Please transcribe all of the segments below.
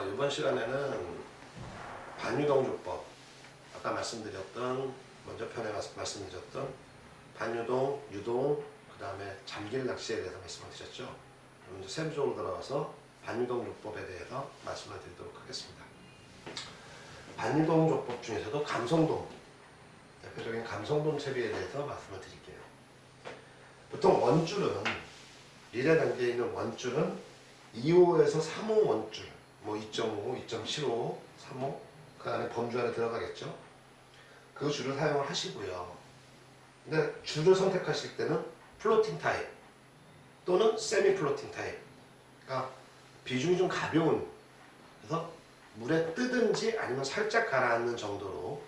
이번 시간에는 반유동조법, 아까 먼저 편에 말씀드렸던 반유동, 유동, 그 다음에 잠길 낚시에 대해서 말씀을 드렸죠. 그럼 이제 세부적으로 들어가서 반유동조법에 대해서 말씀을 드리도록 하겠습니다. 반유동조법 중에서도 감성돔, 대표적인 감성돔 채비에 대해서 말씀을 드릴게요. 보통 원줄은, 미래 단계에 있는 원줄은 2호에서 3호 원줄, 뭐 2.5, 2.75, 3호, 그 안에 범주 안에 들어가겠죠. 그 줄을 사용을 하시고요. 근데 줄을 선택하실 때는 플로팅 타입 또는 세미 플로팅 타입, 그러니까 비중이 좀 가벼운, 그래서 물에 뜨든지 아니면 살짝 가라앉는 정도로.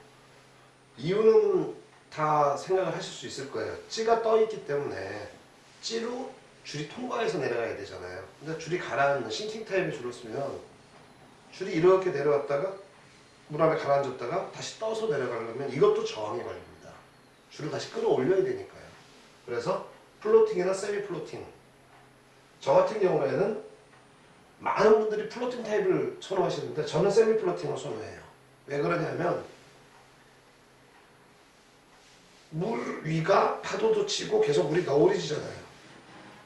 이유는 다 생각을 하실 수 있을 거예요. 찌가 떠 있기 때문에 찌로 줄이 통과해서 내려가야 되잖아요. 근데 줄이 가라앉는 싱킹 타입의 줄을 쓰면 줄이 이렇게 내려왔다가 물 안에 가라앉았다가 다시 떠서 내려가려면 이것도 저항이 걸립니다. 줄을 다시 끌어올려야 되니까요. 그래서 플로팅이나 세미 플로팅, 저 같은 경우에는 많은 분들이 플로팅 타입을 선호하시는데 저는 세미 플로팅을 선호해요. 왜 그러냐면 물 위가 파도도 치고 계속 물이 너울해지잖아요.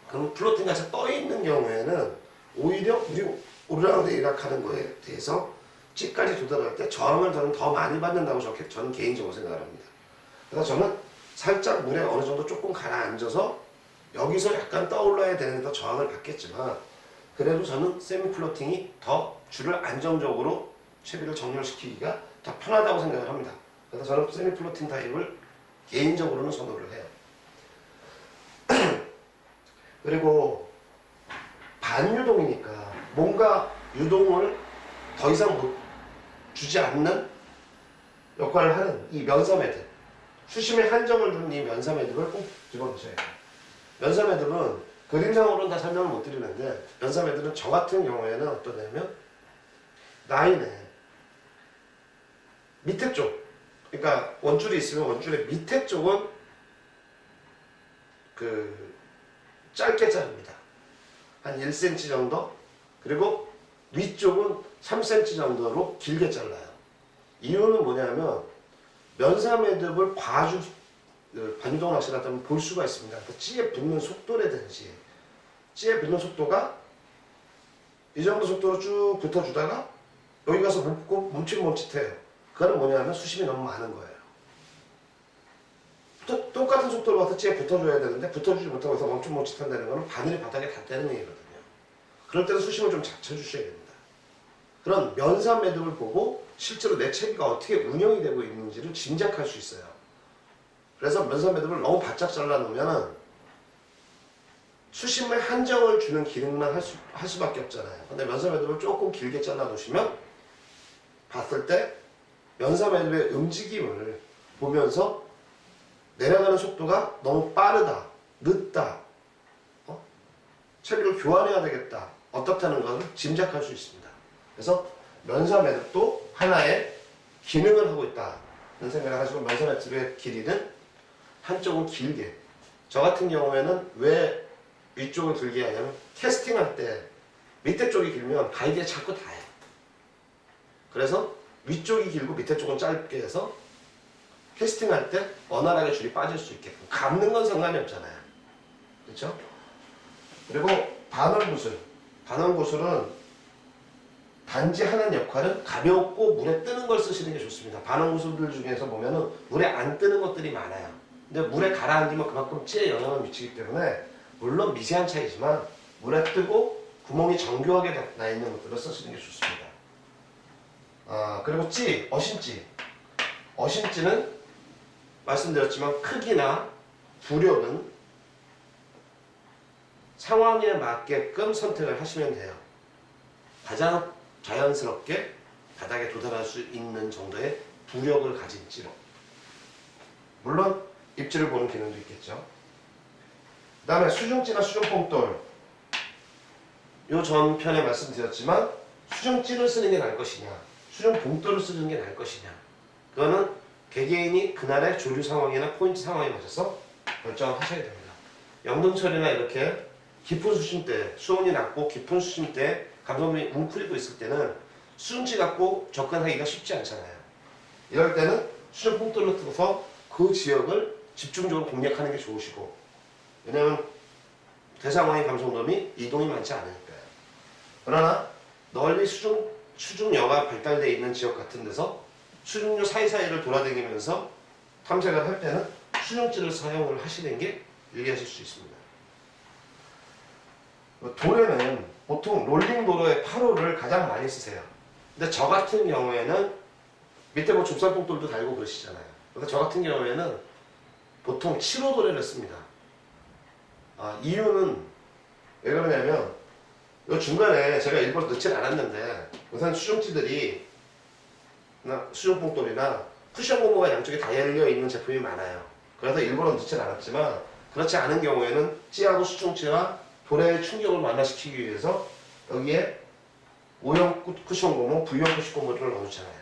그럼 플로팅 같이 떠 있는 경우에는 오히려 물이 오르락내리락 하는 거에 대해서 찌까지 도달할 때 저항을 저는 더 많이 받는다고 저는 개인적으로 생각을 합니다. 그래서 저는 살짝 물에 어느 정도 조금 가라앉아서 여기서 약간 떠올라야 되는 더 저항을 받겠지만, 그래도 저는 세미 플로팅이 더 줄을 안정적으로 채비를 정렬시키기가 더 편하다고 생각을 합니다. 그래서 저는 세미 플로팅 타입을 개인적으로는 선호를 해요. 그리고 반유동이니까 뭔가 유동을 더 이상 못 주지 않는 역할을 하는 이 면사매듭, 수심에 한정을 두는 이 면사매듭을 꼭 집어넣으셔야 돼요. 면사매듭은 그림상으로는 다 설명을 못 드리는데, 면사매듭은 저 같은 경우에는 어떠냐면 라인에 밑에 쪽, 그러니까 원줄이 있으면 원줄의 밑에 쪽은 짧게 자릅니다. 한 1cm 정도. 그리고 위쪽은 3cm 정도로 길게 잘라요. 이유는 뭐냐면 면사매듭을 반유동 낚시를 하다 보면 볼 수가 있습니다. 그러니까 찌에 붙는 속도라든지, 찌에 붙는 속도가 이 정도 속도로 쭉 붙어주다가 여기 가서 묶고 멈칫멈칫해요. 그거는 뭐냐면 수심이 너무 많은 거예요. 똑같은 속도로 와서 찌에 붙어줘야 되는데 붙어주지 못하고 해서 멈칫멈칫한다는 거는 바늘이 바닥에 닿다는 얘기거든요. 그럴 때는 수심을 좀 낮춰주셔야 됩니다. 그런 면사 매듭을 보고 실제로 내 채비가 어떻게 운영이 되고 있는지를 짐작할 수 있어요. 그래서 면사 매듭을 너무 바짝 잘라 놓으면 수심에 한정을 주는 기능만 할 수밖에 없잖아요. 근데 면사 매듭을 조금 길게 잘라 놓으시면 봤을 때 면사 매듭의 움직임을 보면서 내려가는 속도가 너무 빠르다, 늦다, 채비를 교환해야 되겠다, 어떻다는 것을 짐작할 수 있습니다. 그래서 면사 매듭도 하나의 기능을 하고 있다는 생각을 하시고, 면사 매듭의 길이는 한쪽은 길게, 저 같은 경우에는 왜 위쪽을 길게 하냐면 캐스팅할 때 밑에 쪽이 길면 가이드에 자꾸 닿아요. 그래서 위쪽이 길고 밑에 쪽은 짧게 해서 캐스팅할 때 원활하게 줄이 빠질 수 있게끔. 감는 건 상관이 없잖아요. 그렇죠? 그리고 반원구슬은 단지 하는 역할은 가볍고 물에 뜨는 걸 쓰시는 게 좋습니다. 반원구슬들 중에서 보면은 물에 안 뜨는 것들이 많아요. 근데 물에 가라앉으면 그만큼 찌에 영향을 미치기 때문에 물론 미세한 차이지만 물에 뜨고 구멍이 정교하게 나 있는 것들을 쓰시는 게 좋습니다. 그리고 어신찌는 말씀드렸지만 크기나 부력은 상황에 맞게끔 선택을 하시면 돼요. 가장 자연스럽게 바닥에 도달할 수 있는 정도의 부력을 가진 찌로. 물론 입질을 보는 기능도 있겠죠. 그 다음에 수중찌나 수중봉돌, 요 전편에 말씀드렸지만 수중찌를 쓰는 게 나을 것이냐, 수중봉돌을 쓰는 게 나을 것이냐, 그거는 개개인이 그날의 조류 상황이나 포인트 상황에 맞춰서 결정을 하셔야 됩니다. 영등철이나 이렇게 깊은 수심대, 수온이 낮고 깊은 수심대에 감성돔이 웅크리고 있을 때는 수중치 갖고 접근하기가 쉽지 않잖아요. 이럴 때는 수중 폭도를 틀어서 그 지역을 집중적으로 공략하는 게 좋으시고, 왜냐하면 대상어인 감성돔이 이동이 많지 않으니까요. 그러나 널리 수중여가 발달되어 있는 지역 같은 데서 수중료 사이사이를 돌아다니면서 탐색을 할 때는 수중지를 사용을 하시는 게 유리하실 수 있습니다. 도래는 보통 롤링 도로의 8호를 가장 많이 쓰세요. 근데 저 같은 경우에는 밑에 뭐 좁쌀뽕돌도 달고 그러시잖아요. 그래서 저 같은 경우에는 보통 7호 도래를 씁니다. 이유는 왜 그러냐면 이 중간에 제가 일부러 넣진 않았는데 우선 수중지들이 수중뽕돌이나 쿠션 고무가 양쪽에 달려 있는 제품이 많아요. 그래서 일부러 넣진 않았지만 그렇지 않은 경우에는 찌하고 수중지와 돌의 충격을 완화시키기 위해서 여기에 O형 쿠션 고무, V형 쿠션 고무를 넣어주잖아요.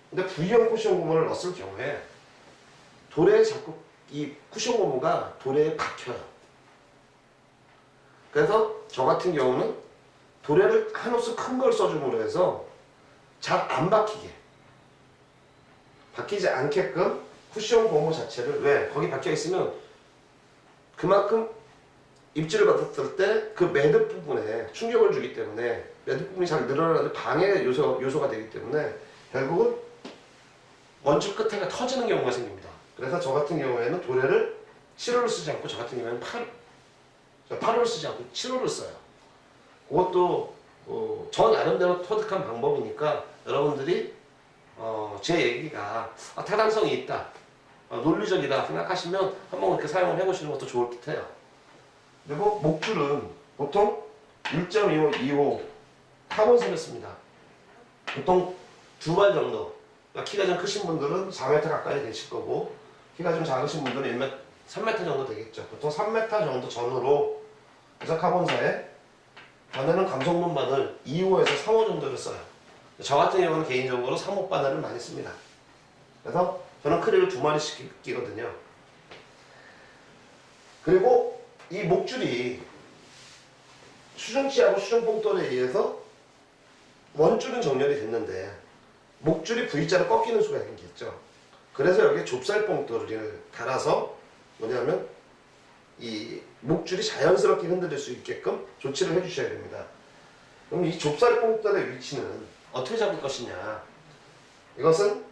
근데 V형 쿠션 고무를 넣었을 경우에 돌에 자꾸 이 쿠션 고무가 돌에 박혀요. 그래서 저 같은 경우는 도래를 한 호스 큰 걸 써줌으로 해서 잘 안 박히게, 박히지 않게끔 쿠션 고무 자체를, 왜? 거기 박혀 있으면 그만큼 입질을 받았을 때 그 매듭 부분에 충격을 주기 때문에 매듭 부분이 잘 늘어나는 방해 요소가 되기 때문에 결국은 원줄 끝에가 터지는 경우가 생깁니다. 그래서 저 같은 경우에는 도래를 7호를 쓰지 않고 저 같은 경우에는 8호를 쓰지 않고 7호를 써요. 그것도 저 나름대로 터득한 방법이니까 여러분들이 제 얘기가 타당성이 있다, 논리적이다 생각하시면 한번 그렇게 사용을 해보시는 것도 좋을 듯해요. 그리고 목줄은 보통 1.25, 2호 카본선을 씁니다. 보통 2발 정도, 그러니까 키가 좀 크신 분들은 4m 가까이 되실 거고 키가 좀 작으신 분들은 3m 정도 되겠죠. 보통 3m 정도 전후로 해서 카본사에 바늘은 감성돔 바늘 2호에서 3호 정도를 써요. 저 같은 경우는 개인적으로 3호 바늘을 많이 씁니다. 그래서 저는 크릴을 2마리씩 끼거든요. 그리고 이 목줄이 수중치하고 수중뽕돌에 의해서 원줄은 정렬이 됐는데 목줄이 V자로 꺾이는 수가 생겼죠. 그래서 여기에 좁쌀뽕돌을 달아서 뭐냐면 이 목줄이 자연스럽게 흔들릴 수 있게끔 조치를 해주셔야 됩니다. 그럼 이 좁쌀뽕돌의 위치는 어떻게 잡을 것이냐? 이것은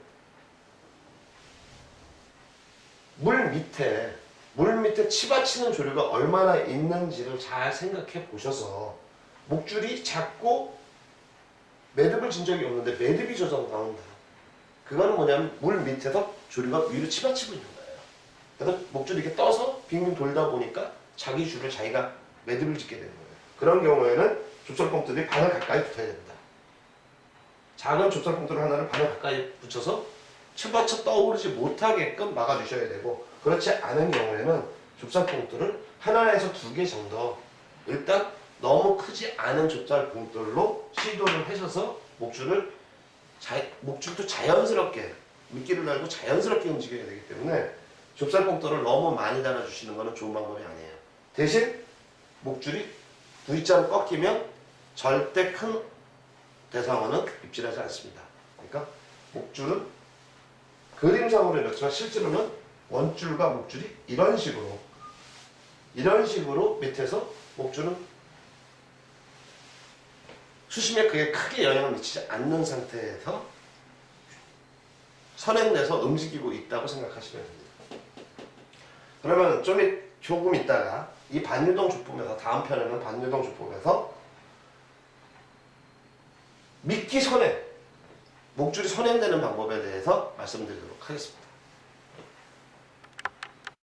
물 밑에 치받치는 조류가 얼마나 있는지를 잘 생각해 보셔서, 목줄이 작고 매듭을 진 적이 없는데 매듭이 져서 나온다. 그거는 뭐냐면 물 밑에서 조류가 위로 치받치고 있는 거예요. 그래서 목줄이 이렇게 떠서 빙빙 돌다 보니까 자기 줄을 자기가 매듭을 짓게 되는 거예요. 그런 경우에는 좁쌀뽕돌이 바늘 가까이 붙어야 됩니다. 작은 좁쌀뽕돌 하나를 바늘 가까이 붙여서 치받쳐 떠오르지 못하게끔 막아주셔야 되고, 그렇지 않은 경우에는 좁쌀뽕돌을 하나에서 2개 정도, 일단 너무 크지 않은 좁쌀뽕돌로 시도를 하셔서 목줄도 자연스럽게 미끼를 달고 자연스럽게 움직여야 되기 때문에 좁쌀뽕돌을 너무 많이 달아주시는 것은 좋은 방법이 아니에요. 대신 목줄이 V자로 꺾이면 절대 큰 대상어는 입질하지 않습니다. 그러니까 목줄은 그림상으로 이렇지만 실제로는 원줄과 목줄이 이런 식으로 밑에서 목줄은 수심에 그게 크게 영향을 미치지 않는 상태에서 선행돼서 움직이고 있다고 생각하시면 됩니다. 그러면 조금 있다가 이 반유동 조법에서, 다음 편에는 반유동 조법에서 미끼 선행, 목줄이 선행되는 방법에 대해서 말씀드리도록 하겠습니다.